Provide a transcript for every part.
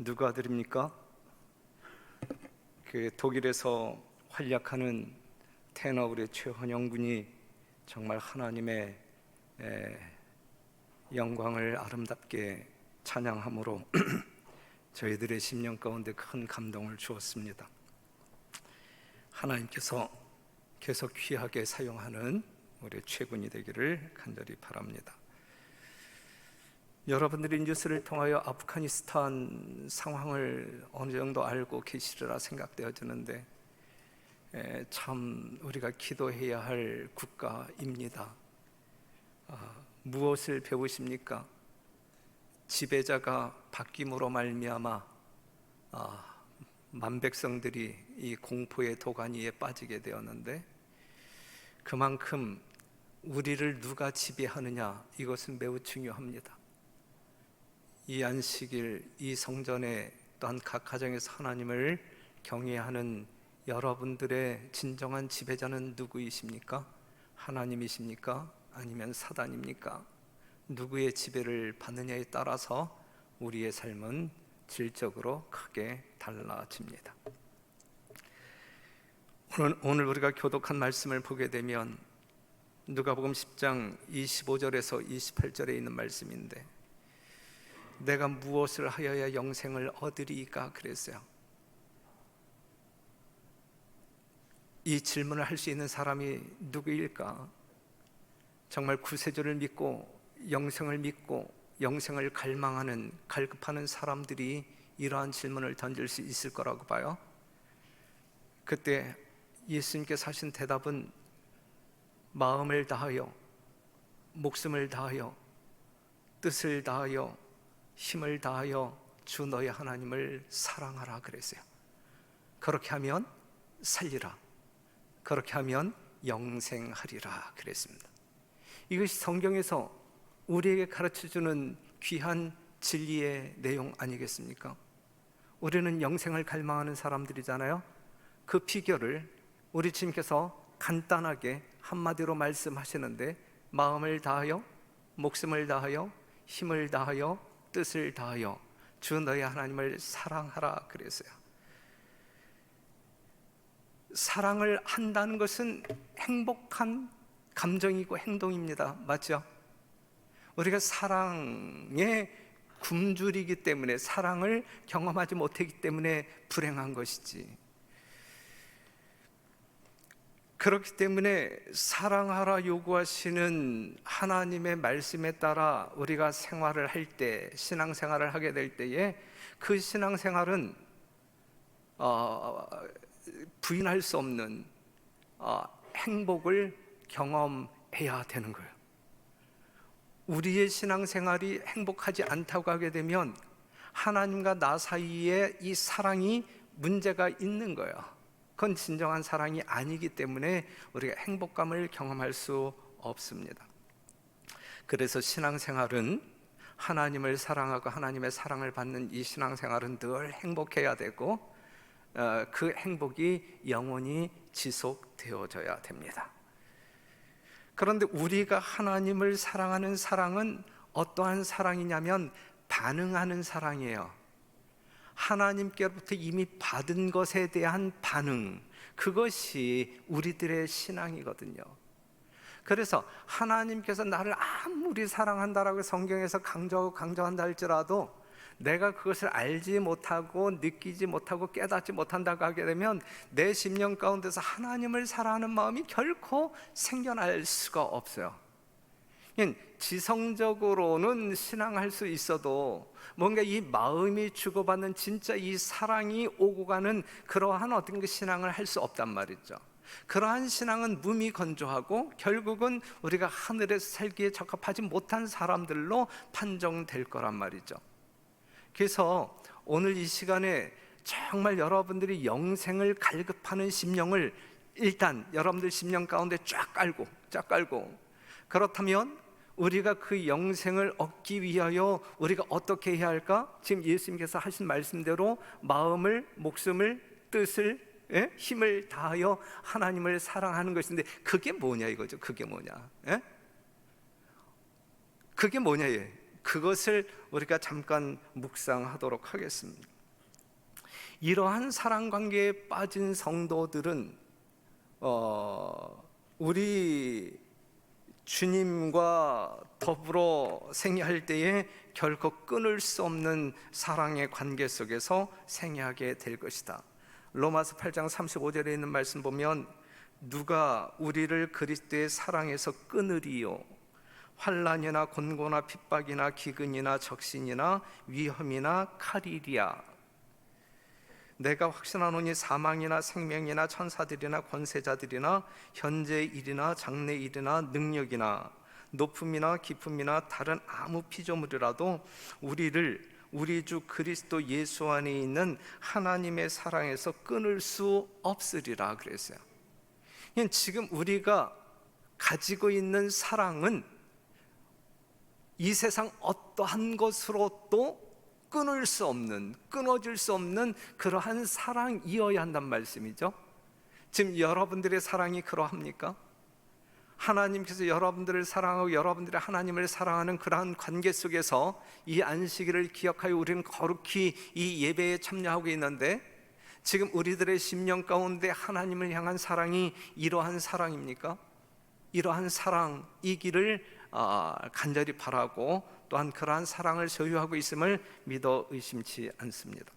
누구 아들입니까? 그 독일에서 활약하는 테너 우리 최헌영 군이 정말 하나님의 영광을 아름답게 찬양함으로 저희들의 심령 가운데 큰 감동을 주었습니다. 하나님께서 계속 귀하게 사용하는 우리 최군이 되기를 간절히 바랍니다. 여러분들이 뉴스를 통하여 아프가니스탄 상황을 어느 정도 알고 계시리라 생각되어지는데 참 우리가 기도해야 할 국가입니다. 무엇을 배우십니까? 지배자가 바뀜으로 말미암아 만백성들이 이 공포의 도가니에 빠지게 되었는데, 그만큼 우리를 누가 지배하느냐, 이것은 매우 중요합니다. 이 안식일, 이 성전에 또한 각 가정에서 하나님을 경외하는 여러분들의 진정한 지배자는 누구이십니까? 하나님이십니까? 아니면 사단입니까? 누구의 지배를 받느냐에 따라서 우리의 삶은 질적으로 크게 달라집니다. 오늘 우리가 교독한 말씀을 보게 되면 누가복음 10장 25절에서 28절에 있는 말씀인데, 내가 무엇을 하여야 영생을 얻으리이까 그랬어요. 이 질문을 할 수 있는 사람이 누구일까? 정말 구세주를 믿고 영생을 믿고 영생을 갈망하는, 갈급하는 사람들이 이러한 질문을 던질 수 있을 거라고 봐요. 그때 예수님께서 하신 대답은 마음을 다하여, 목숨을 다하여, 뜻을 다하여, 힘을 다하여 주 너의 하나님을 사랑하라 그랬어요. 그렇게 하면 살리라, 그렇게 하면 영생하리라 그랬습니다. 이것이 성경에서 우리에게 가르쳐주는 귀한 진리의 내용 아니겠습니까? 우리는 영생을 갈망하는 사람들이잖아요. 그 비결을 우리 주님께서 간단하게 한마디로 말씀하시는데, 마음을 다하여, 목숨을 다하여, 힘을 다하여, 뜻을 다하여 주 너의 하나님을 사랑하라 그랬어요. 사랑을 한다는 것은 행복한 감정이고 행동입니다. 맞죠? 우리가 사랑에 굶주리기 때문에, 사랑을 경험하지 못했기 때문에 불행한 것이지, 그렇기 때문에 사랑하라 요구하시는 하나님의 말씀에 따라 우리가 생활을 할 때, 신앙생활을 하게 될 때에 그 신앙생활은 부인할 수 없는 행복을 경험해야 되는 거예요. 우리의 신앙생활이 행복하지 않다고 하게 되면 하나님과 나 사이에 이 사랑이 문제가 있는 거예요. 그건 진정한 사랑이 아니기 때문에 우리가 행복감을 경험할 수 없습니다. 그래서 신앙생활은, 하나님을 사랑하고 하나님의 사랑을 받는 이 신앙생활은 늘 행복해야 되고, 그 행복이 영원히 지속되어져야 됩니다. 그런데 우리가 하나님을 사랑하는 사랑은 어떠한 사랑이냐면 반응하는 사랑이에요. 하나님께로부터 이미 받은 것에 대한 반응, 그것이 우리들의 신앙이거든요. 그래서 하나님께서 나를 아무리 사랑한다라고 성경에서 강조한다 할지라도 내가 그것을 알지 못하고 느끼지 못하고 깨닫지 못한다고 하게 되면 내 심령 가운데서 하나님을 사랑하는 마음이 결코 생겨날 수가 없어요. 지성적으로는 신앙할 수 있어도 뭔가 이 마음이 주고받는 진짜 이 사랑이 오고 가는 그러한 어떤 그 신앙을 할 수 없단 말이죠. 그러한 신앙은 무미건조하고 결국은 우리가 하늘에서 살기에 적합하지 못한 사람들로 판정될 거란 말이죠. 그래서 오늘 이 시간에 정말 여러분들이 영생을 갈급하는 심령을 일단 여러분들 심령 가운데 쫙 깔고, 그렇다면 우리가 그 영생을 얻기 위하여 우리가 어떻게 해야 할까? 지금 예수님께서 하신 말씀대로 마음을, 목숨을, 뜻을, 힘을 다하여 하나님을 사랑하는 것인데, 그게 뭐냐 이거죠. 그게 뭐냐? 그게 뭐냐? 그것을 우리가 잠깐 묵상하도록 하겠습니다. 이러한 사랑 관계에 빠진 성도들은 우리 주님과 더불어 생애할 때에 결코 끊을 수 없는 사랑의 관계 속에서 생애하게 될 것이다. 로마서 8장 35절에 있는 말씀 보면 누가 우리를 그리스도의 사랑에서 끊으리요? 환난이나 곤고나 핍박이나 기근이나 적신이나 위험이나 칼이리야. 내가 확신하노니 사망이나 생명이나 천사들이나 권세자들이나 현재의 일이나 장래 일이나 능력이나 높음이나 깊음이나 다른 아무 피조물이라도 우리를 우리 주 그리스도 예수 안에 있는 하나님의 사랑에서 끊을 수 없으리라 그랬어요. 지금 우리가 가지고 있는 사랑은 이 세상 어떠한 것으로도 끊을 수 없는, 끊어질 수 없는 그러한 사랑이어야 한단 말씀이죠. 지금 여러분들의 사랑이 그러합니까? 하나님께서 여러분들을 사랑하고 여러분들이 하나님을 사랑하는 그러한 관계 속에서 이 안식일을 기억하여 우리는 거룩히 이 예배에 참여하고 있는데, 지금 우리들의 심령 가운데 하나님을 향한 사랑이 이러한 사랑입니까? 이러한 사랑이기를 간절히 바라고, 또한 그러한 사랑을 소유하고 있음을 믿어 의심치 않습니다.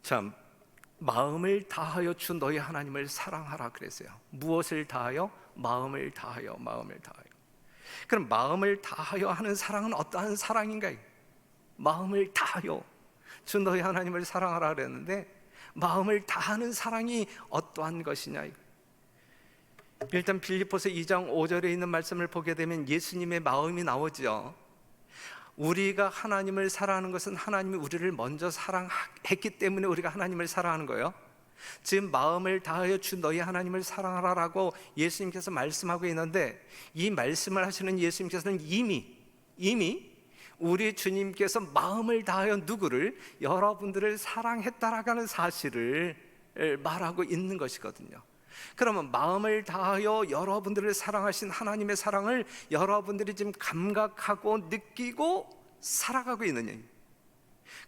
참, 마음을 다하여 주 너희 하나님을 사랑하라 그랬어요. 무엇을 다하여? 마음을 다하여, 마음을 다하여. 그럼 마음을 다하여 하는 사랑은 어떠한 사랑인가요? 마음을 다하여 주 너희 하나님을 사랑하라 그랬는데, 마음을 다하는 사랑이 어떠한 것이냐? 일단 빌립보서 2장 5절에 있는 말씀을 보게 되면 예수님의 마음이 나오죠. 우리가 하나님을 사랑하는 것은 하나님이 우리를 먼저 사랑했기 때문에 우리가 하나님을 사랑하는 거예요. 지금 마음을 다하여 주 너희 하나님을 사랑하라라고 예수님께서 말씀하고 있는데, 이 말씀을 하시는 예수님께서는 이미 우리 주님께서 마음을 다하여 누구를? 여러분들을 사랑했다라는 사실을 말하고 있는 것이거든요. 그러면 마음을 다하여 여러분들을 사랑하신 하나님의 사랑을 여러분들이 지금 감각하고 느끼고 살아가고 있느냐,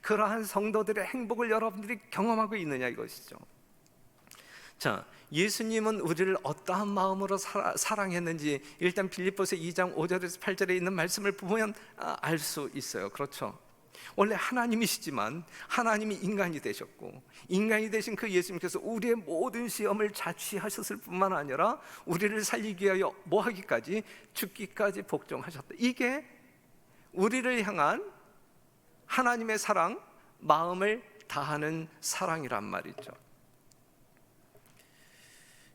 그러한 성도들의 행복을 여러분들이 경험하고 있느냐 이것이죠. 자, 예수님은 우리를 어떠한 마음으로 사랑했는지 일단 빌립보서 2장 5절에서 8절에 있는 말씀을 보면 알 수 있어요. 그렇죠? 원래 하나님이시지만 하나님이 인간이 되셨고, 인간이 되신 그 예수님께서 우리의 모든 시험을 자취하셨을 뿐만 아니라 우리를 살리기 위하여 뭐하기까지? 죽기까지 복종하셨다. 이게 우리를 향한 하나님의 사랑, 마음을 다하는 사랑이란 말이죠.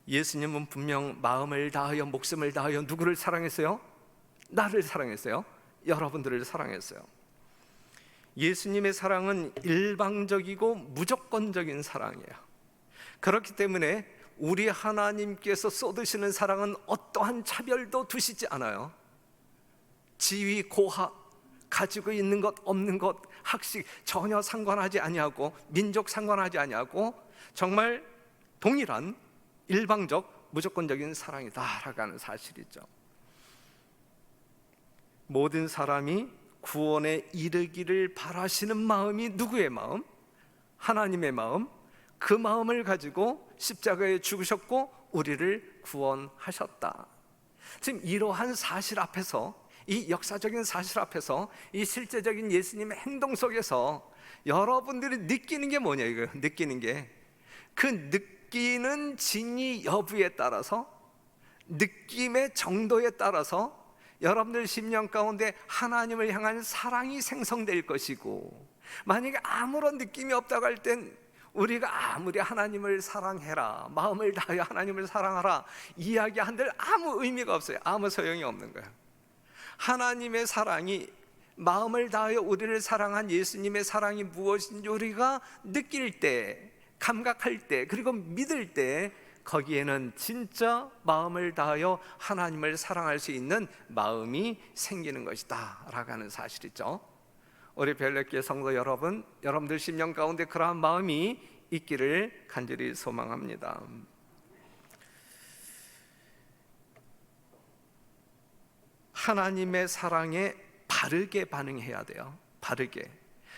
예수님은 분명 마음을 다하여 목숨을 다하여 누구를 사랑했어요? 나를 사랑했어요. 여러분들을 사랑했어요. 예수님의 사랑은 일방적이고 무조건적인 사랑이에요. 그렇기 때문에 우리 하나님께서 쏟으시는 사랑은 어떠한 차별도 두시지 않아요. 지위, 고하, 가지고 있는 것, 없는 것, 학식 전혀 상관하지 아니하고, 민족 상관하지 아니하고, 정말 동일한 일방적 무조건적인 사랑이다라고 하는 사실이죠. 모든 사람이 구원에 이르기를 바라시는 마음이 누구의 마음? 하나님의 마음. 그 마음을 가지고 십자가에 죽으셨고 우리를 구원하셨다. 지금 이러한 사실 앞에서, 이 역사적인 사실 앞에서, 이 실제적인 예수님의 행동 속에서 여러분들이 느끼는 게 뭐냐 이거예요. 느끼는 게, 그 느끼는 진위 여부에 따라서, 느낌의 정도에 따라서 여러분들 심령 가운데 하나님을 향한 사랑이 생성될 것이고, 만약에 아무런 느낌이 없다고 할 땐 우리가 아무리 하나님을 사랑해라, 마음을 다하여 하나님을 사랑하라 이야기한들 아무 의미가 없어요. 아무 소용이 없는 거예요. 하나님의 사랑이, 마음을 다하여 우리를 사랑한 예수님의 사랑이 무엇인지 우리가 느낄 때, 감각할 때, 그리고 믿을 때, 거기에는 진짜 마음을 다하여 하나님을 사랑할 수 있는 마음이 생기는 것이다 라고 하는 사실이죠. 우리 별내교회 성도 여러분, 여러분들 심령 가운데 그러한 마음이 있기를 간절히 소망합니다. 하나님의 사랑에 바르게 반응해야 돼요. 바르게.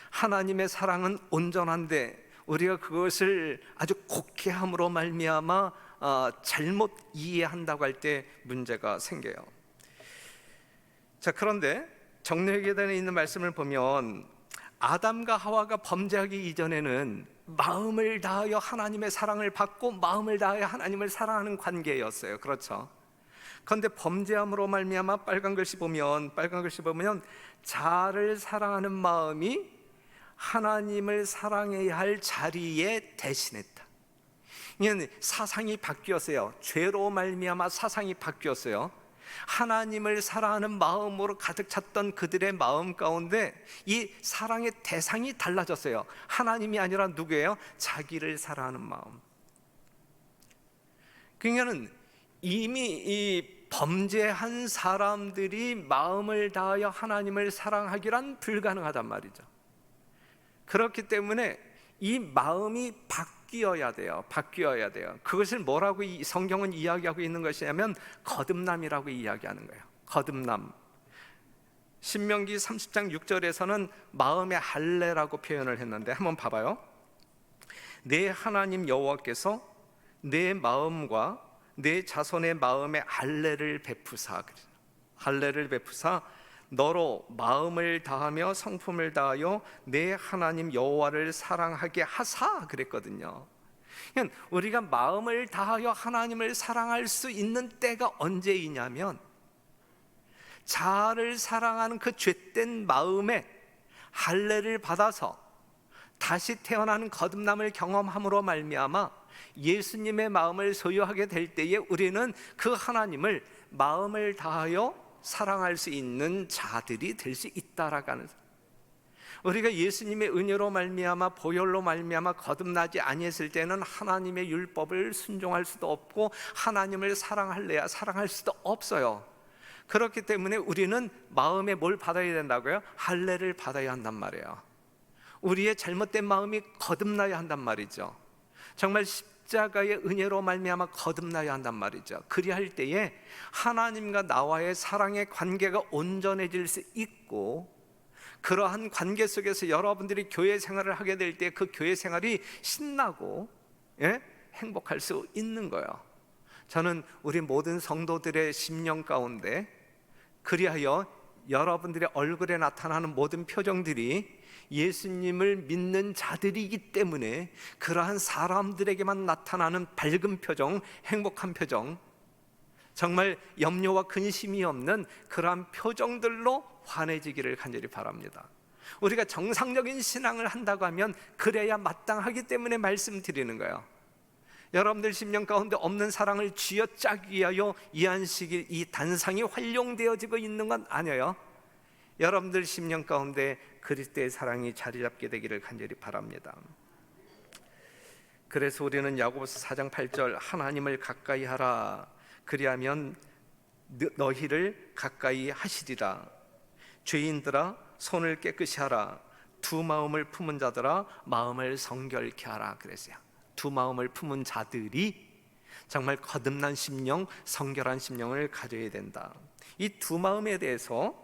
하나님의 사랑은 온전한데 우리가 그것을 아주 곡해함으로 말미암아 잘못 이해한다고 할 때 문제가 생겨요. 자, 그런데 정례계단에 있는 말씀을 보면 아담과 하와가 범죄하기 이전에는 마음을 다하여 하나님의 사랑을 받고 마음을 다하여 하나님을 사랑하는 관계였어요. 그렇죠? 그런데 범죄함으로 말미암아 빨간 글씨 보면 자아를 사랑하는 마음이 하나님을 사랑해야 할 자리에 대신했다. 이게 사상이 바뀌었어요. 죄로 말미암아 사상이 바뀌었어요. 하나님을 사랑하는 마음으로 가득 찼던 그들의 마음 가운데 이 사랑의 대상이 달라졌어요. 하나님이 아니라 누구예요? 자기를 사랑하는 마음. 그러니까는 이미 이 범죄한 사람들이 마음을 다하여 하나님을 사랑하기란 불가능하단 말이죠. 그렇기 때문에 이 마음이 바뀌어야 돼요. 바뀌어야 돼요. 그것을 뭐라고 성경은 이야기하고 있는 것이냐면 거듭남이라고 이야기하는 거예요. 거듭남. 신명기 30장 6절에서는 마음의 할례라고 표현을 했는데 한번 봐봐요. 내 하나님 여호와께서 내 마음과 내 자손의 마음에 할례를 베푸사, 할례를 베푸사 너로 마음을 다하며 성품을 다하여 내 하나님 여호와를 사랑하게 하사 그랬거든요. 그러니까 우리가 마음을 다하여 하나님을 사랑할 수 있는 때가 언제이냐면 자아를 사랑하는 그 죄된 마음에 할례를 받아서 다시 태어나는 거듭남을 경험함으로 말미암아 예수님의 마음을 소유하게 될 때에 우리는 그 하나님을 마음을 다하여 사랑할 수 있는 자들이 될 수 있다라고 하는, 우리가 예수님의 은혜로 말미암아 보혈로 말미암아 거듭나지 아니했을 때는 하나님의 율법을 순종할 수도 없고 하나님을 사랑할래야 사랑할 수도 없어요. 그렇기 때문에 우리는 마음에 뭘 받아야 된다고요? 할례를 받아야 한단 말이에요. 우리의 잘못된 마음이 거듭나야 한단 말이죠. 정말 십자가의 은혜로 말미암아 거듭나야 한단 말이죠. 그리할 때에 하나님과 나와의 사랑의 관계가 온전해질 수 있고, 그러한 관계 속에서 여러분들이 교회 생활을 하게 될 때 그 교회 생활이 신나고 행복할 수 있는 거예요. 저는 우리 모든 성도들의 심령 가운데 그리하여 여러분들의 얼굴에 나타나는 모든 표정들이 예수님을 믿는 자들이기 때문에 그러한 사람들에게만 나타나는 밝은 표정, 행복한 표정, 정말 염려와 근심이 없는 그러한 표정들로 환해지기를 간절히 바랍니다. 우리가 정상적인 신앙을 한다고 하면 그래야 마땅하기 때문에 말씀드리는 거예요. 여러분들 심령 가운데 없는 사랑을 쥐어짜기 위하여 이 안식일, 이 단상이 활용되어지고 있는 건 아니에요. 여러분들 심령 가운데 그리스도의 사랑이 자리 잡게 되기를 간절히 바랍니다. 그래서 우리는 야고보서 4장 8절 하나님을 가까이 하라 그리하면 너희를 가까이 하시리라. 죄인들아 손을 깨끗이 하라. 두 마음을 품은 자들아 마음을 성결케 하라 그랬어요. 두 마음을 품은 자들이 정말 거듭난 심령, 성결한 심령을 가져야 된다. 이 두 마음에 대해서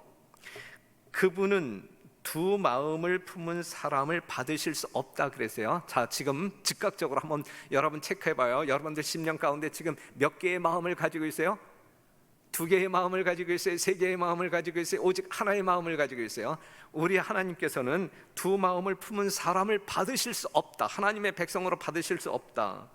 그분은 두 마음을 품은 사람을 받으실 수 없다 그랬어요. 자, 지금 즉각적으로 한번 여러분 체크해봐요. 여러분들 심령 가운데 지금 몇 개의 마음을 가지고 있어요? 두 개의 마음을 가지고 있어요? 세 개의 마음을 가지고 있어요? 오직 하나의 마음을 가지고 있어요? 우리 하나님께서는 두 마음을 품은 사람을 받으실 수 없다. 하나님의 백성으로 받으실 수 없다.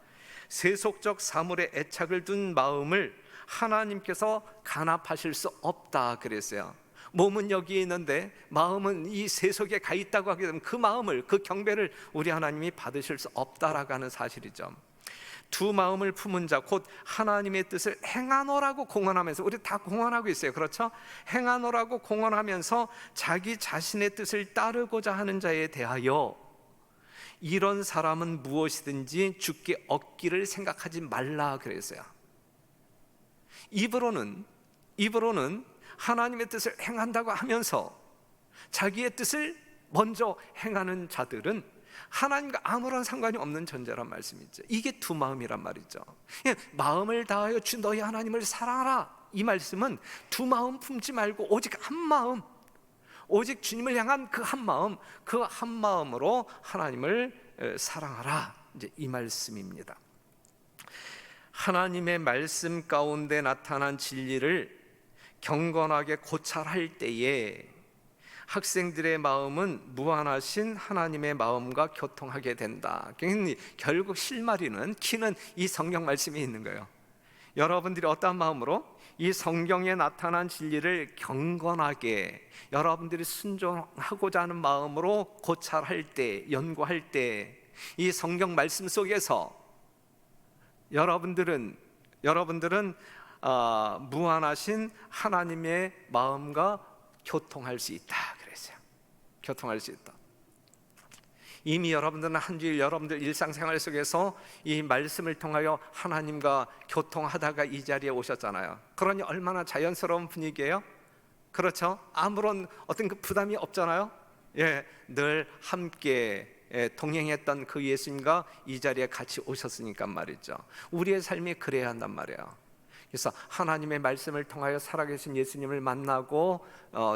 세속적 사물에 애착을 둔 마음을 하나님께서 간합하실 수 없다 그랬어요. 몸은 여기에 있는데 마음은 이 세속에 가 있다고 하게 되면 그 마음을, 그 경배를 우리 하나님이 받으실 수 없다라고 하는 사실이죠. 두 마음을 품은 자 곧 하나님의 뜻을 행하노라고 공언하면서, 우리 다 공언하고 있어요. 그렇죠? 행하노라고 공언하면서 자기 자신의 뜻을 따르고자 하는 자에 대하여 이런 사람은 무엇이든지 주께 얻기를 생각하지 말라 그랬어요. 입으로는 하나님의 뜻을 행한다고 하면서 자기의 뜻을 먼저 행하는 자들은 하나님과 아무런 상관이 없는 존재란 말씀이죠. 이게 두 마음이란 말이죠. 마음을 다하여 주 너희 하나님을 사랑하라, 이 말씀은 두 마음 품지 말고 오직 한 마음, 오직 주님을 향한 그 한 마음, 그 한 마음으로 하나님을 사랑하라, 이제 이 말씀입니다. 하나님의 말씀 가운데 나타난 진리를 경건하게 고찰할 때에 학생들의 마음은 무한하신 하나님의 마음과 교통하게 된다. 결국 실마리는, 키는 이 성경 말씀이 있는 거예요. 여러분들이 어떠한 마음으로 이 성경에 나타난 진리를 경건하게 여러분들이 순종하고자 하는 마음으로 고찰할 때, 연구할 때, 이 성경 말씀 속에서 여러분들은 무한하신 하나님의 마음과 교통할 수 있다 그랬어요. 교통할 수 있다. 이미 여러분들은 한 주일 여러분들 일상생활 속에서 이 말씀을 통하여 하나님과 교통하다가 이 자리에 오셨잖아요. 그러니 얼마나 자연스러운 분위기예요? 그렇죠? 아무런 어떤 그 부담이 없잖아요. 예, 늘 함께 동행했던 그 예수님과 이 자리에 같이 오셨으니까 말이죠. 우리의 삶이 그래야 한단 말이에요. 그래서 하나님의 말씀을 통하여 살아계신 예수님을 만나고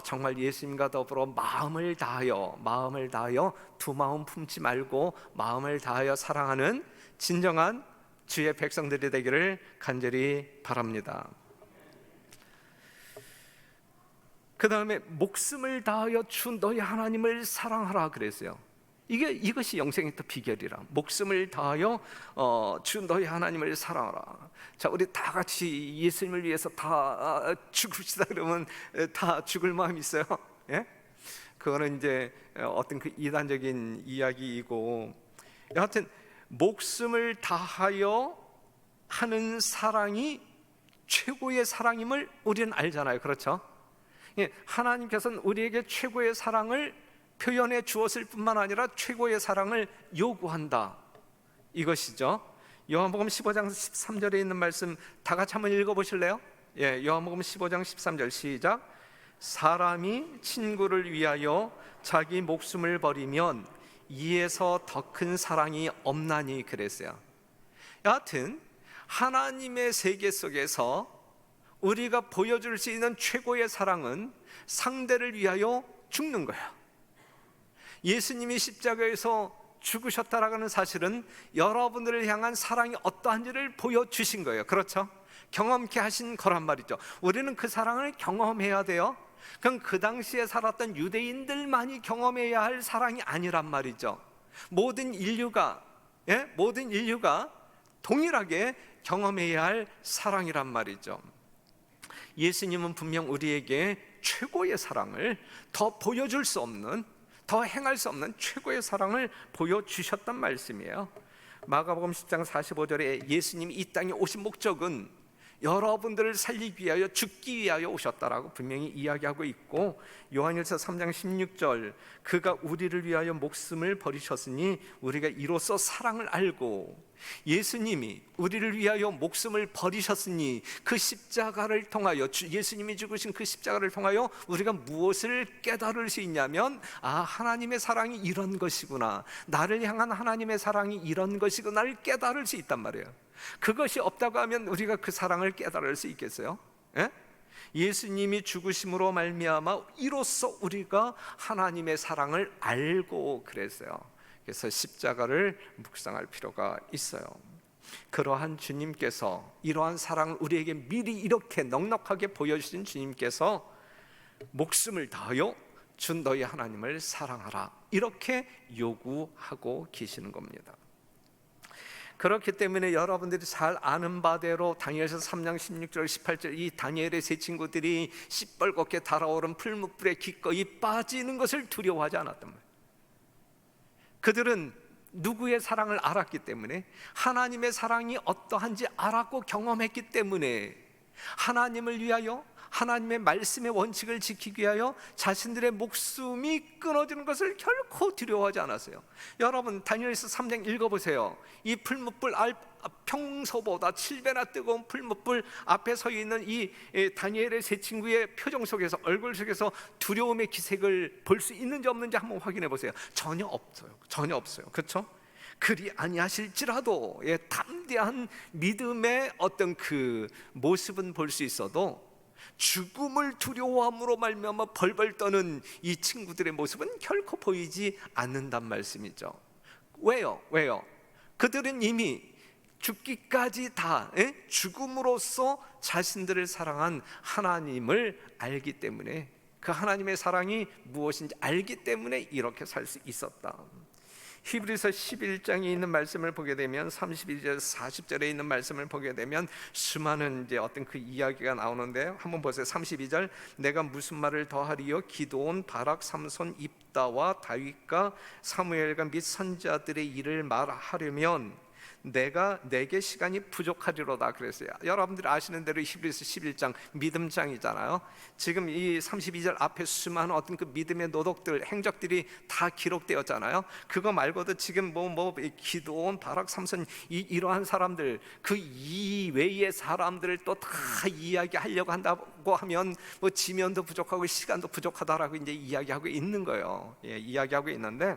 정말 예수님과 더불어 마음을 다하여 두 마음 품지 말고 마음을 다하여 사랑하는 진정한 주의 백성들이 되기를 간절히 바랍니다. 그 다음에 목숨을 다하여 주 너희 하나님을 사랑하라 그랬어요. 이것이 영생의 또 비결이라. 목숨을 다하여 주 너희 하나님을 사랑하라. 자, 우리 다 같이 예수님을 위해서 다 죽읍시다 그러면 다 죽을 마음 있어요? 예? 그거는 이제 어떤 그 이단적인 이야기이고, 여하튼 목숨을 다하여 하는 사랑이 최고의 사랑임을 우리는 알잖아요. 그렇죠? 예, 하나님께서는 우리에게 최고의 사랑을 표현해 주었을 뿐만 아니라 최고의 사랑을 요구한다, 이것이죠. 요한복음 15장 13절에 있는 말씀 다 같이 한번 읽어보실래요? 예, 요한복음 15장 13절 시작. 사람이 친구를 위하여 자기 목숨을 버리면 이에서 더 큰 사랑이 없나니 그랬어요. 여하튼 하나님의 세계 속에서 우리가 보여줄 수 있는 최고의 사랑은 상대를 위하여 죽는 거예요. 예수님이 십자가에서 죽으셨다라는 사실은 여러분들을 향한 사랑이 어떠한지를 보여주신 거예요. 그렇죠? 경험케 하신 거란 말이죠. 우리는 그 사랑을 경험해야 돼요. 그럼 그 당시에 살았던 유대인들만이 경험해야 할 사랑이 아니란 말이죠. 모든 인류가 동일하게 경험해야 할 사랑이란 말이죠. 예수님은 분명 우리에게 최고의 사랑을 더 보여줄 수 없는, 더 행할 수 없는 최고의 사랑을 보여주셨단 말씀이에요. 마가복음 10장 45절에 예수님이 이 땅에 오신 목적은 여러분들을 살리기 위하여, 죽기 위하여 오셨다라고 분명히 이야기하고 있고, 요한일서 3장 16절 그가 우리를 위하여 목숨을 버리셨으니 우리가 이로써 사랑을 알고, 예수님이 우리를 위하여 목숨을 버리셨으니 그 십자가를 통하여, 예수님이 죽으신 그 십자가를 통하여 우리가 무엇을 깨달을 수 있냐면, 하나님의 사랑이 이런 것이구나, 나를 향한 하나님의 사랑이 이런 것이구나를 깨달을 수 있단 말이에요. 그것이 없다고 하면 우리가 그 사랑을 깨달을 수 있겠어요? 예? 예수님이 죽으심으로 말미암아 이로써 우리가 하나님의 사랑을 알고 그랬어요. 그래서 십자가를 묵상할 필요가 있어요. 그러한 주님께서, 이러한 사랑을 우리에게 미리 이렇게 넉넉하게 보여주신 주님께서 목숨을 다하여 주 너희 하나님을 사랑하라, 이렇게 요구하고 계시는 겁니다. 그렇기 때문에 여러분들이 잘 아는 바대로 다니엘서 3장 16절 18절 이 다니엘의 세 친구들이 시뻘겋게 달아오른 풀무불에 기꺼이 빠지는 것을 두려워하지 않았단 말이에요. 그들은 누구의 사랑을 알았기 때문에, 하나님의 사랑이 어떠한지 알았고 경험했기 때문에 하나님을 위하여, 하나님의 말씀의 원칙을 지키기 위하여 자신들의 목숨이 끊어지는 것을 결코 두려워하지 않았어요. 여러분 다니엘서 3장 읽어보세요. 이 풀무불, 평소보다 7배나 뜨거운 풀무불 앞에 서 있는 이 다니엘의 세 친구의 표정 속에서, 얼굴 속에서 두려움의 기색을 볼 수 있는지 없는지 한번 확인해 보세요. 전혀 없어요. 그렇죠? 그리 아니하실지라도 담대한 믿음의 어떤 그 모습은 볼 수 있어도 죽음을 두려워함으로 말미암아 벌벌 떠는 이 친구들의 모습은 결코 보이지 않는단 말씀이죠. 왜요? 그들은 이미 죽기까지 다 죽음으로써 자신들을 사랑한 하나님을 알기 때문에, 그 하나님의 사랑이 무엇인지 알기 때문에 이렇게 살 수 있었다. 히브리서 11장에 있는 말씀을 보게 되면 32절 40절에 있는 말씀을 보게 되면 수많은 이제 어떤 그 이야기가 나오는데, 한번 보세요. 32절, 내가 무슨 말을 더하리요? 기드온, 바락, 삼손, 입다와 다윗과 사무엘과 및 선지자들의 일을 말하려면 내게 시간이 부족하리로다 그랬어요. 여러분들이 아시는 대로 히브리서 11장 믿음장이잖아요. 지금 이 32절 앞에 수많은 어떤 그 믿음의 노덕들, 행적들이 다 기록되었잖아요. 그거 말고도 지금 기드온, 바락, 삼손 이러한 사람들, 그 이외의 사람들을 또 다 이야기하려고 한다고 하면 지면도 부족하고 시간도 부족하다라고 이제 이야기하고 있는 거예요. 이야기하고 있는데,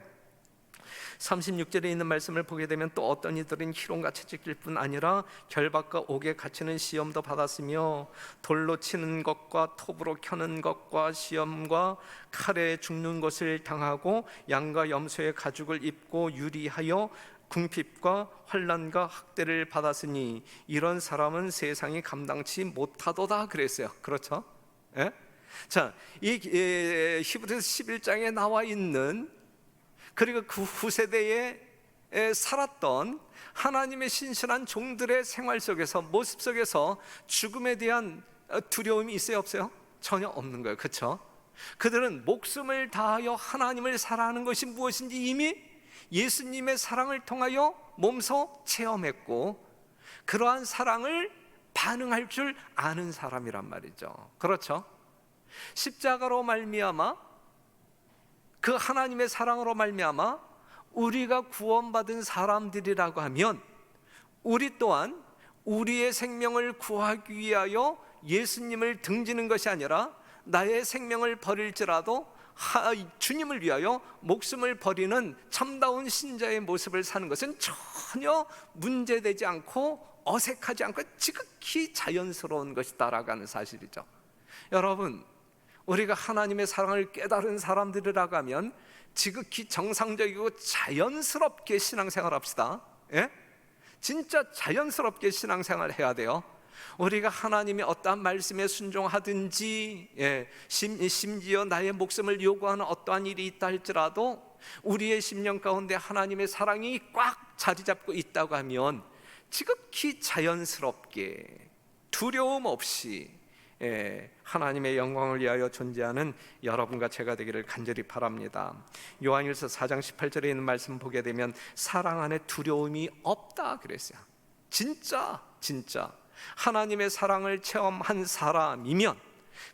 36절에 있는 말씀을 보게 되면 또 어떤 이들은 희롱같이 찢길 뿐 아니라 결박과 옥에 갇히는 시험도 받았으며 돌로 치는 것과 톱으로 켜는 것과 시험과 칼에 죽는 것을 당하고 양과 염소의 가죽을 입고 유리하여 궁핍과 환난과 학대를 받았으니 이런 사람은 세상이 감당치 못하도다 그랬어요. 그렇죠? 예? 자, 이 히브리서 11장에 나와 있는, 그리고 그 후세대에 살았던 하나님의 신실한 종들의 생활 속에서, 모습 속에서 죽음에 대한 두려움이 있어요, 없어요? 전혀 없는 거예요. 그렇죠? 그들은 목숨을 다하여 하나님을 사랑하는 것이 무엇인지 이미 예수님의 사랑을 통하여 몸소 체험했고, 그러한 사랑을 반응할 줄 아는 사람이란 말이죠. 그렇죠? 십자가로 말미암아, 그 하나님의 사랑으로 말미암아 우리가 구원받은 사람들이라고 하면, 우리 또한 우리의 생명을 구하기 위하여 예수님을 등지는 것이 아니라 나의 생명을 버릴지라도 주님을 위하여 목숨을 버리는 참다운 신자의 모습을 사는 것은 전혀 문제되지 않고 어색하지 않고 지극히 자연스러운 것이다라고 하는 사실이죠. 여러분, 우리가 하나님의 사랑을 깨달은 사람들이라고 하면 지극히 정상적이고 자연스럽게 신앙생활 합시다. 진짜 자연스럽게 신앙생활 해야 돼요. 우리가 하나님의 어떠한 말씀에 순종하든지, 심지어 나의 목숨을 요구하는 어떠한 일이 있다 할지라도 우리의 심령 가운데 하나님의 사랑이 꽉 자리 잡고 있다고 하면 지극히 자연스럽게 두려움 없이 하나님의 영광을 위하여 존재하는 여러분과 제가 되기를 간절히 바랍니다. 요한일서 4장 18절에 있는 말씀 보게 되면 사랑 안에 두려움이 없다 그랬어요. 진짜 하나님의 사랑을 체험한 사람이면,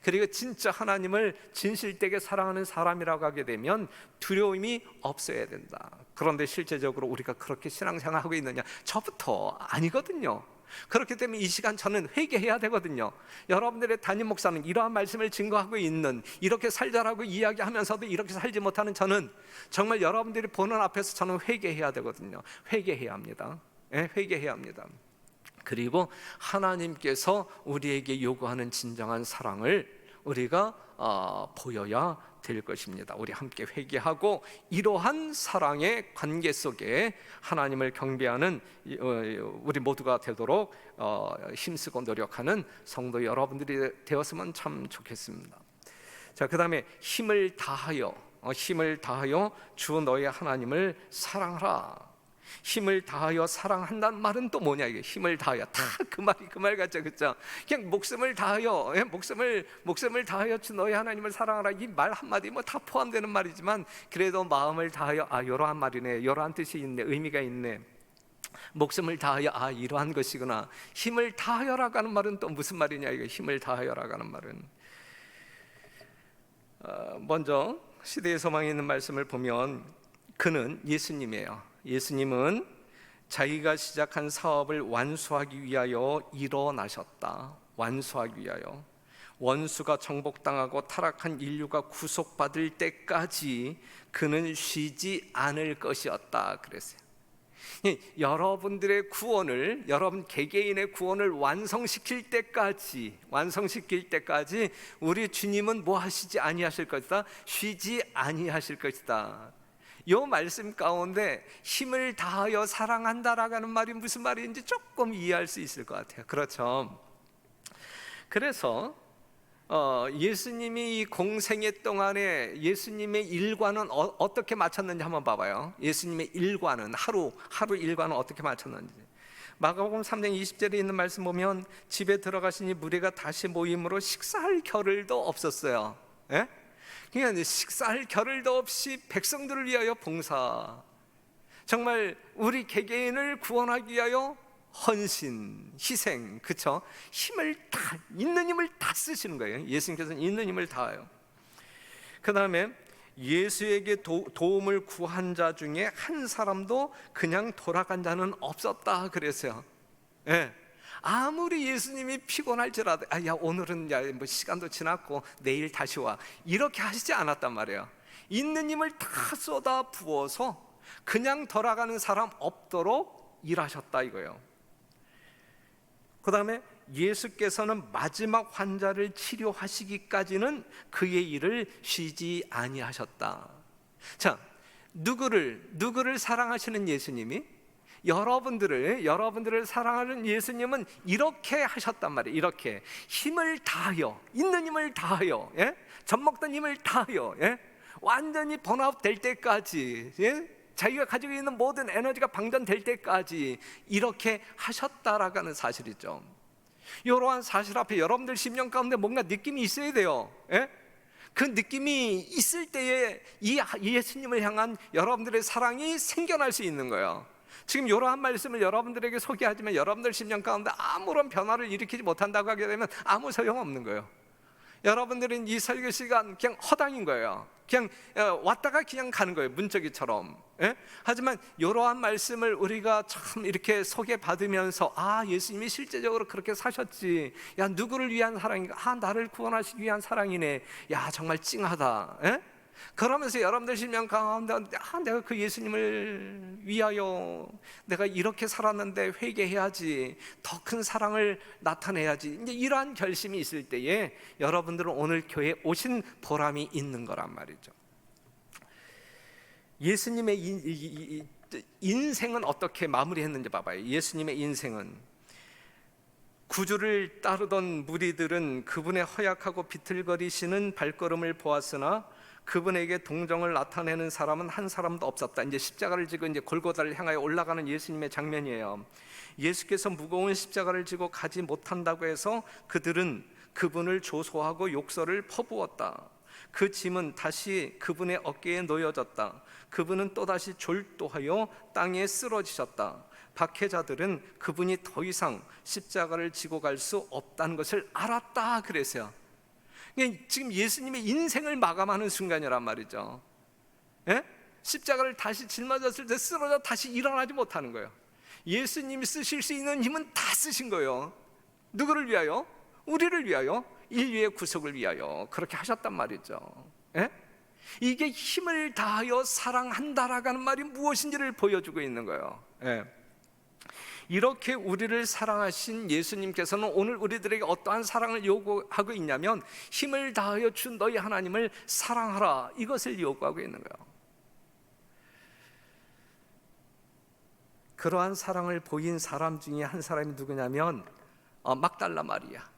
그리고 진짜 하나님을 진실되게 사랑하는 사람이라고 하게 되면 두려움이 없어야 된다. 그런데 실제적으로 우리가 그렇게 신앙생활하고 있느냐? 저부터 아니거든요. 그렇기 때문에 이 시간 저는 회개해야 되거든요. 여러분들의 담임 목사는 이러한 말씀을 증거하고 있는, 이렇게 살자라고 이야기하면서도 이렇게 살지 못하는 저는 정말 여러분들이 보는 앞에서 저는 회개해야 되거든요. 회개해야 합니다. 회개해야 합니다. 그리고 하나님께서 우리에게 요구하는 진정한 사랑을 우리가 보여야 될 것입니다. 우리 함께 회개하고 이러한 사랑의 관계 속에 하나님을 경배하는 우리 모두가 되도록 힘쓰고 노력하는 성도 여러분들이 되었으면 참 좋겠습니다. 자, 그 다음에 힘을 다하여 주 너의 하나님을 사랑하라. 힘을 다하여 사랑한다는 말은 또 뭐냐? 이게 힘을 다하여, 다 그 말 같죠, 그렇죠? 그냥 목숨을 다하여, 목숨을 다하여 주 너의 하나님을 사랑하라, 이 말 한마디 다 포함되는 말이지만 그래도 마음을 다하여, 이러한 말이네, 이러한 뜻이 있네, 의미가 있네. 목숨을 다하여, 이러한 것이구나. 힘을 다하여라고 하는 말은 또 무슨 말이냐? 이거 힘을 다하여라고 하는 말은, 먼저 시대의 소망에 있는 말씀을 보면 그는 예수님이에요. 예수님은 자기가 시작한 사업을 완수하기 위하여 일어나셨다. 완수하기 위하여. 원수가 정복당하고 타락한 인류가 구속받을 때까지 그는 쉬지 않을 것이었다 그랬어요. 여러분들의 구원을, 여러분 개개인의 구원을 완성시킬 때까지 우리 주님은 뭐 하시지 아니하실 것이다? 쉬지 아니하실 것이다. 이 말씀 가운데 힘을 다하여 사랑한다라는 말이 무슨 말인지 조금 이해할 수 있을 것 같아요. 그렇죠? 그래서 예수님이 이 공생애 동안에 예수님의 일과는 어떻게 마쳤는지 한번 봐봐요. 예수님의 일과는 하루 일과는 어떻게 마쳤는지. 마가복음 3장 20절에 있는 말씀 보면 집에 들어가시니 무리가 다시 모임으로 식사할 겨를도 없었어요. 예? 그러니까 식사할 겨를도 없이 백성들을 위하여 봉사, 정말 우리 개개인을 구원하기 위하여 헌신, 희생, 그쵸? 있는 힘을 다 쓰시는 거예요. 예수님께서는 있는 힘을 다해요. 그 다음에 예수에게 도움을 구한 자 중에 한 사람도 그냥 돌아간 자는 없었다 그랬어요. 예. 아무리 예수님이 피곤할지라도 야 오늘은 뭐 시간도 지났고 내일 다시 와, 이렇게 하시지 않았단 말이에요. 있는 힘을 다 쏟아 부어서 그냥 돌아가는 사람 없도록 일하셨다 이거예요. 그 다음에 예수께서는 마지막 환자를 치료하시기까지는 그의 일을 쉬지 아니하셨다. 자, 누구를 사랑하시는 예수님이, 여러분들을 사랑하는 예수님은 이렇게 하셨단 말이에요. 이렇게 힘을 다하여, 있는 힘을 다하여, 예? 젖먹던 힘을 다하여, 예? 완전히 번아웃 될 때까지, 예? 자기가 가지고 있는 모든 에너지가 방전될 때까지 이렇게 하셨다라는 사실이죠. 이러한 사실 앞에 여러분들 심령 가운데 뭔가 느낌이 있어야 돼요. 예? 그 느낌이 있을 때에 이 예수님을 향한 여러분들의 사랑이 생겨날 수 있는 거예요. 지금 이러한 말씀을 여러분들에게 소개하지만 여러분들 심령 가운데 아무런 변화를 일으키지 못한다고 하게 되면 아무 소용없는 거예요. 여러분들은 이 설교 시간 그냥 허당인 거예요. 그냥 왔다가 그냥 가는 거예요, 문짝이처럼. 예? 하지만 이러한 말씀을 우리가 참 이렇게 소개받으면서 예수님이 실제적으로 그렇게 사셨지, 야 누구를 위한 사랑인가, 나를 구원하시기 위한 사랑이네, 야 정말 찡하다. 예? 그러면서 여러분들 심령 가운데 내가 그 예수님을 위하여 내가 이렇게 살았는데 회개해야지, 더 큰 사랑을 나타내야지, 이제 이러한 결심이 있을 때에 여러분들은 오늘 교회에 오신 보람이 있는 거란 말이죠. 예수님의 인생은 어떻게 마무리했는지 봐봐요. 예수님의 인생은, 구주를 따르던 무리들은 그분의 허약하고 비틀거리시는 발걸음을 보았으나 그분에게 동정을 나타내는 사람은 한 사람도 없었다. 이제 십자가를 지고 이제 골고다를 향하여 올라가는 예수님의 장면이에요. 예수께서 무거운 십자가를 지고 가지 못한다고 해서 그들은 그분을 조소하고 욕설을 퍼부었다. 그 짐은 다시 그분의 어깨에 놓여졌다. 그분은 또다시 졸도하여 땅에 쓰러지셨다. 박해자들은 그분이 더 이상 십자가를 지고 갈 수 없다는 것을 알았다 그랬어요. 지금 예수님의 인생을 마감하는 순간이란 말이죠. 예? 십자가를 다시 짊어졌을 때 쓰러져 다시 일어나지 못하는 거예요. 예수님이 쓰실 수 있는 힘은 다 쓰신 거예요. 누구를 위하여? 우리를 위하여, 인류의 구속을 위하여 그렇게 하셨단 말이죠. 예? 이게 힘을 다하여 사랑한다라는 말이 무엇인지를 보여주고 있는 거예요. 예. 이렇게 우리를 사랑하신 예수님께서는 오늘 우리들에게 어떠한 사랑을 요구하고 있냐면, 힘을 다하여 준 너희 하나님을 사랑하라, 이것을 요구하고 있는 거예요. 그러한 사랑을 보인 사람 중에 한 사람이 누구냐면 막달라 마리아.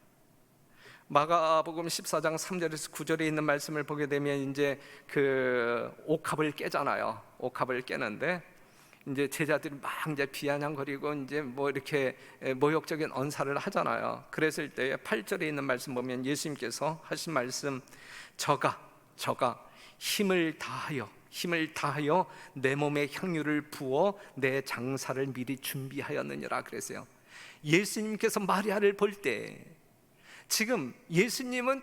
마가복음 14장 3절에서 9절에 있는 말씀을 보게 되면 이제 그 옥합을 깨잖아요. 옥합을 깨는데 이제 제자들이 막 이제 비아냥거리고 이제 뭐 이렇게 모욕적인 언사를 하잖아요. 그랬을 때 8절에 있는 말씀 보면 예수님께서 하신 말씀, 저가 힘을 다하여 내 몸에 향유를 부어 내 장사를 미리 준비하였느니라 그랬어요. 예수님께서 마리아를 볼 때 지금 예수님은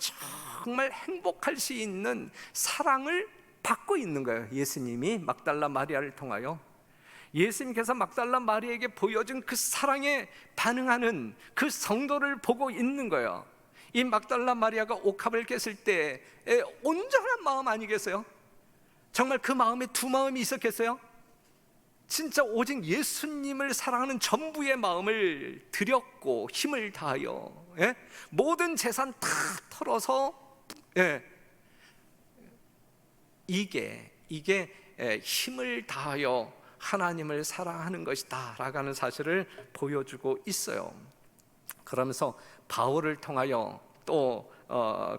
정말 행복할 수 있는 사랑을 받고 있는 거예요. 예수님이 막달라 마리아를 통하여 예수님께서 막달라 마리아에게 보여준 그 사랑에 반응하는 그 성도를 보고 있는 거예요. 이 막달라 마리아가 옥합을 깼을 때 온전한 마음 아니겠어요? 정말 그 마음에 두 마음이 있었겠어요? 진짜 오직 예수님을 사랑하는 전부의 마음을 들였고 힘을 다하여, 예? 모든 재산 다 털어서, 예? 이게 힘을 다하여 하나님을 사랑하는 것이다 라고 하는 사실을 보여주고 있어요. 그러면서 바울을 통하여 또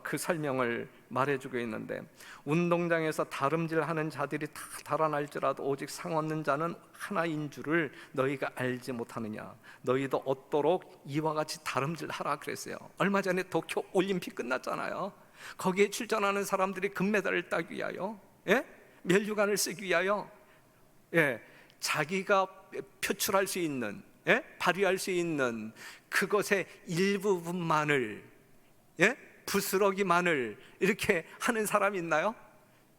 그 설명을 말해주고 있는데, 운동장에서 다름질하는 자들이 다 달아날지라도 오직 상 얻는 자는 하나인 줄을 너희가 알지 못하느냐. 너희도 얻도록 이와 같이 다름질하라 그랬어요. 얼마 전에 도쿄 올림픽 끝났잖아요. 거기에 출전하는 사람들이 금메달을 따기 위하여, 예? 면류관을 쓰기 위하여, 예, 자기가 표출할 수 있는, 예? 발휘할 수 있는 그것의 일부분만을, 예? 부스러기만을 이렇게 하는 사람이 있나요?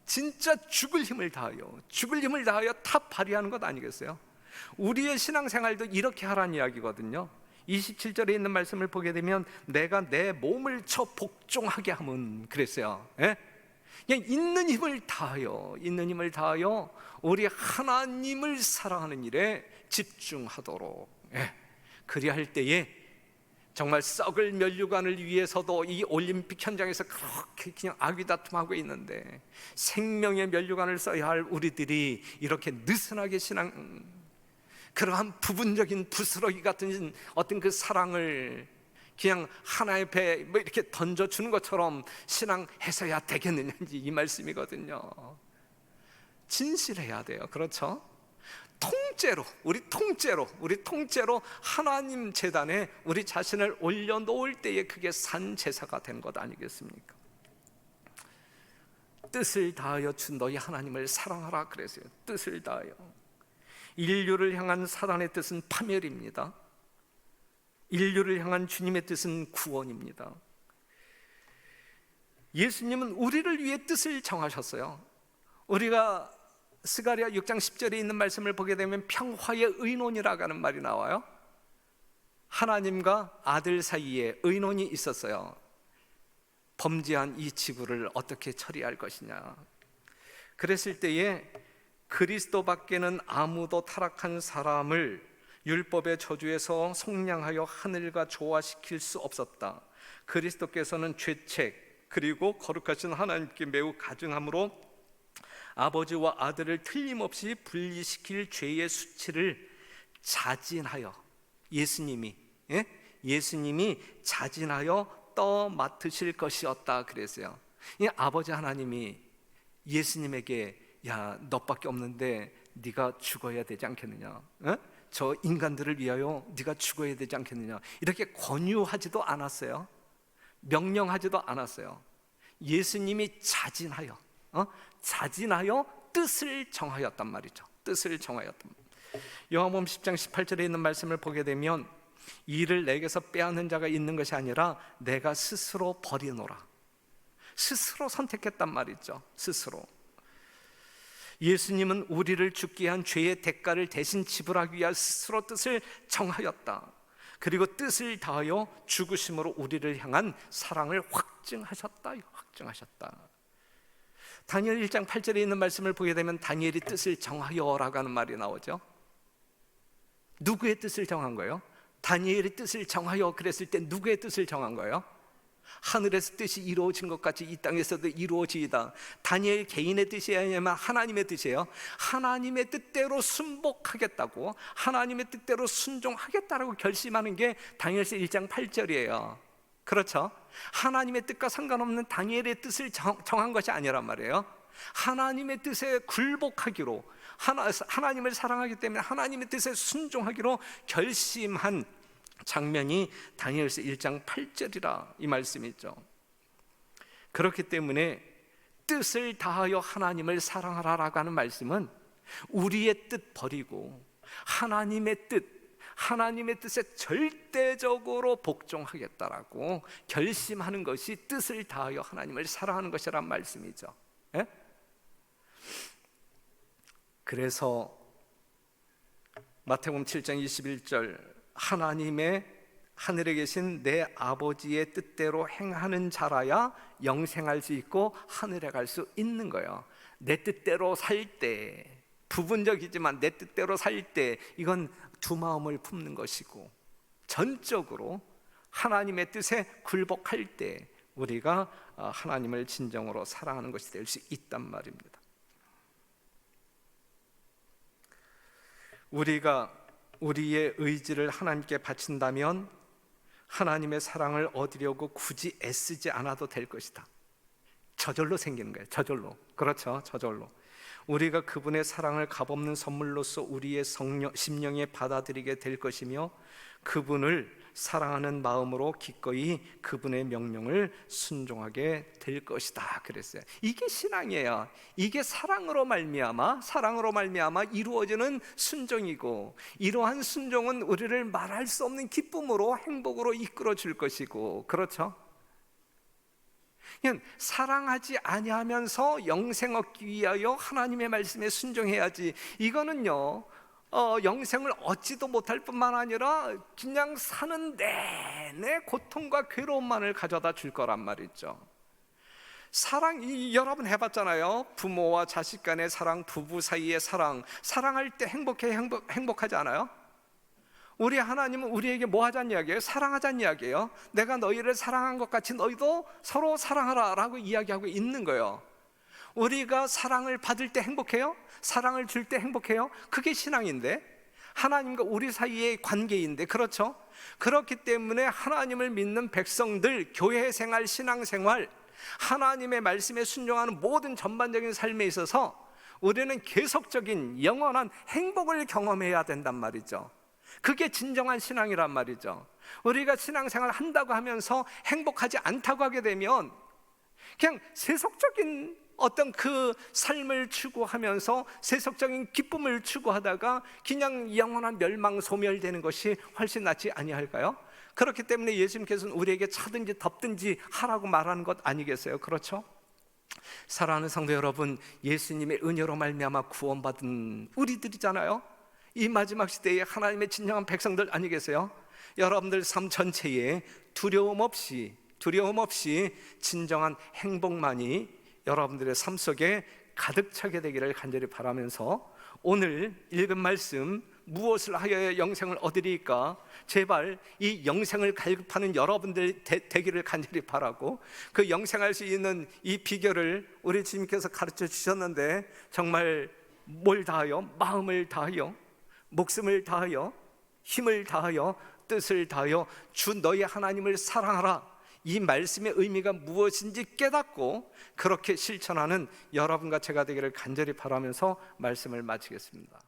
진짜 죽을 힘을 다하여 다 발휘하는 것 아니겠어요? 우리의 신앙생활도 이렇게 하라는 이야기거든요. 27절에 있는 말씀을 보게 되면 내가 내 몸을 쳐 복종하게 하면 그랬어요. 예? 그냥 있는 힘을 다하여 우리 하나님을 사랑하는 일에 집중하도록, 예. 그리할 때에 정말 썩을 면류관을 위해서도 이 올림픽 현장에서 그렇게 그냥 아귀다툼하고 있는데, 생명의 면류관을 써야 할 우리들이 이렇게 느슨하게 그러한 부분적인 부스러기 같은 어떤 그 사랑을 그냥 하나의 배에 뭐 이렇게 던져주는 것처럼 신앙해서야 되겠느냐지, 이 말씀이거든요. 진실해야 돼요. 그렇죠? 우리 통째로 하나님 제단에 우리 자신을 올려놓을 때에 그게 산 제사가 된 것 아니겠습니까? 뜻을 다하여 준 너희 하나님을 사랑하라 그랬어요. 뜻을 다하여. 인류를 향한 사단의 뜻은 파멸입니다. 인류를 향한 주님의 뜻은 구원입니다. 예수님은 우리를 위해 뜻을 정하셨어요. 우리가 스가랴 6장 10절에 있는 말씀을 보게 되면 평화의 의논이라고 하는 말이 나와요. 하나님과 아들 사이에 의논이 있었어요. 범죄한 이 지구를 어떻게 처리할 것이냐. 그랬을 때에 그리스도 밖에는 아무도 타락한 사람을 율법의 저주에서 속량하여 하늘과 조화시킬 수 없었다. 그리스도께서는 죄책 그리고 거룩하신 하나님께 매우 가증함으로 아버지와 아들을 틀림없이 분리시킬 죄의 수치를 자진하여 예수님이 자진하여 떠맡으실 것이었다 그랬어요. 이 아버지 하나님이 예수님에게 야, 너밖에 없는데 네가 죽어야 되지 않겠느냐, 저 인간들을 위하여 네가 죽어야 되지 않겠느냐, 이렇게 권유하지도 않았어요. 명령하지도 않았어요. 예수님이 자진하여 뜻을 정하였단 말이죠. 뜻을 정하였단 말이죠. 요한복음 10장 18절에 있는 말씀을 보게 되면 이를 내게서 빼앗는 자가 있는 것이 아니라 내가 스스로 버리노라. 스스로 선택했단 말이죠. 스스로. 예수님은 우리를 죽게 한 죄의 대가를 대신 지불하기 위한 스스로 뜻을 정하였다. 그리고 뜻을 다하여 죽으심으로 우리를 향한 사랑을 확증하셨다. 다니엘 1장 8절에 있는 말씀을 보게 되면 다니엘이 뜻을 정하여라고 하는 말이 나오죠. 누구의 뜻을 정한 거예요? 다니엘이 뜻을 정하여 그랬을 때 누구의 뜻을 정한 거예요? 하늘에서 뜻이 이루어진 것 같이 이 땅에서도 이루어지이다. 다니엘 개인의 뜻이 아니라 하나님의 뜻이에요. 하나님의 뜻대로 순복하겠다고, 하나님의 뜻대로 순종하겠다라고 결심하는 게 다니엘서 1장 8절이에요 그렇죠? 하나님의 뜻과 상관없는 다니엘의 뜻을 정한 것이 아니란 말이에요. 하나님의 뜻에 굴복하기로, 하나님을 사랑하기 때문에 하나님의 뜻에 순종하기로 결심한 장면이 다니엘서 1장 8절이라 이 말씀이죠. 그렇기 때문에 뜻을 다하여 하나님을 사랑하라라고 하는 말씀은 우리의 뜻 버리고 하나님의 뜻에 절대적으로 복종하겠다라고 결심하는 것이 뜻을 다하여 하나님을 사랑하는 것이란 말씀이죠. 예? 그래서 마태복음 7장 21절 하늘에 계신 내 아버지의 뜻대로 행하는 자라야 영생할 수 있고 하늘에 갈 수 있는 거예요. 내 뜻대로 살 때, 부분적이지만 내 뜻대로 살 때 이건 두 마음을 품는 것이고, 전적으로 하나님의 뜻에 굴복할 때 우리가 하나님을 진정으로 사랑하는 것이 될 수 있단 말입니다. 우리가 우리의 의지를 하나님께 바친다면 하나님의 사랑을 얻으려고 굳이 애쓰지 않아도 될 것이다. 저절로 생기는 거예요. 저절로. 그렇죠. 저절로. 우리가 그분의 사랑을 값없는 선물로서 우리의 심령에 받아들이게 될 것이며, 그분을 사랑하는 마음으로 기꺼이 그분의 명령을 순종하게 될 것이다 그랬어요. 이게 신앙이에요. 이게 사랑으로 말미암아 이루어지는 순종이고, 이러한 순종은 우리를 말할 수 없는 기쁨으로, 행복으로 이끌어 줄 것이고, 그렇죠? 그냥 사랑하지 아니하면서 영생 얻기 위하여 하나님의 말씀에 순종해야지, 이거는요 영생을 얻지도 못할 뿐만 아니라 그냥 사는 내내 고통과 괴로움만을 가져다 줄 거란 말이죠. 사랑, 여러분 해봤잖아요. 부모와 자식 간의 사랑, 부부 사이의 사랑, 사랑할 때 행복하지 않아요? 우리 하나님은 우리에게 뭐 하자는 이야기예요? 사랑하자는 이야기예요. 내가 너희를 사랑한 것 같이 너희도 서로 사랑하라 라고 이야기하고 있는 거예요. 우리가 사랑을 받을 때 행복해요? 사랑을 줄 때 행복해요? 그게 신앙인데, 하나님과 우리 사이의 관계인데, 그렇죠? 그렇기 때문에 하나님을 믿는 백성들, 교회 생활, 신앙 생활, 하나님의 말씀에 순종하는 모든 전반적인 삶에 있어서 우리는 계속적인 영원한 행복을 경험해야 된단 말이죠. 그게 진정한 신앙이란 말이죠. 우리가 신앙생활 한다고 하면서 행복하지 않다고 하게 되면 그냥 세속적인 어떤 그 삶을 추구하면서 세속적인 기쁨을 추구하다가 그냥 영원한 멸망, 소멸되는 것이 훨씬 낫지 아니할까요? 그렇기 때문에 예수님께서는 우리에게 차든지 덥든지 하라고 말하는 것 아니겠어요? 그렇죠? 사랑하는 성도 여러분, 예수님의 은혜로 말미암아 구원받은 우리들이잖아요. 이 마지막 시대에 하나님의 진정한 백성들 아니겠어요? 여러분들 삶 전체에 두려움 없이 진정한 행복만이 여러분들의 삶 속에 가득 차게 되기를 간절히 바라면서, 오늘 읽은 말씀, 무엇을 하여야 영생을 얻으리까, 제발 이 영생을 갈급하는 여러분들 되기를 간절히 바라고, 그 영생할 수 있는 이 비결을 우리 주님께서 가르쳐 주셨는데, 정말 뭘 다하여? 마음을 다하여, 목숨을 다하여, 힘을 다하여, 뜻을 다하여 주 너희 하나님을 사랑하라, 이 말씀의 의미가 무엇인지 깨닫고 그렇게 실천하는 여러분과 제가 되기를 간절히 바라면서 말씀을 마치겠습니다.